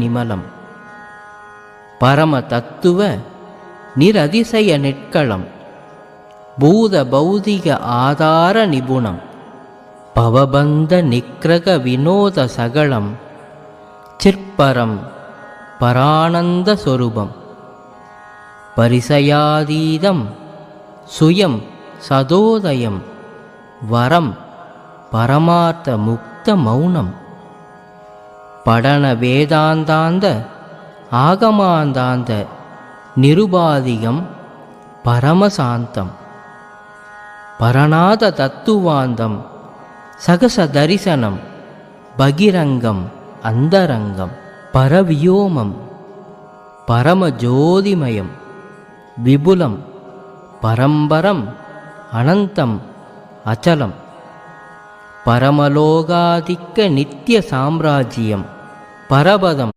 நிமலம் பரம தத்துவ நிரதிசய நெட்களம் பூத பௌதிக ஆதார நிபுணம் பவபந்த நிக்ரக வினோத சகலம் சிற்பரம் பரானந்த சொரூபம் பரிசயாதீதம் சுயம் சதோதயம் வரம் பரமார்த்த முக்த மௌனம் படன வேதாந்தாந்த ஆகமாந்தாந்த நிருபாதிகம் பரமசாந்தம் பரநாத தத்துவாந்தம் சகச தரிசனம் பகிரங்கம் அந்தரங்கம் பரவியோமம் பரமஜோதிமயம் விபுலம் பரம்பரம் அனந்தம் அச்சலம் பரமலோகாதிக்க நித்திய சாம்ராஜ்யம் பரபதம்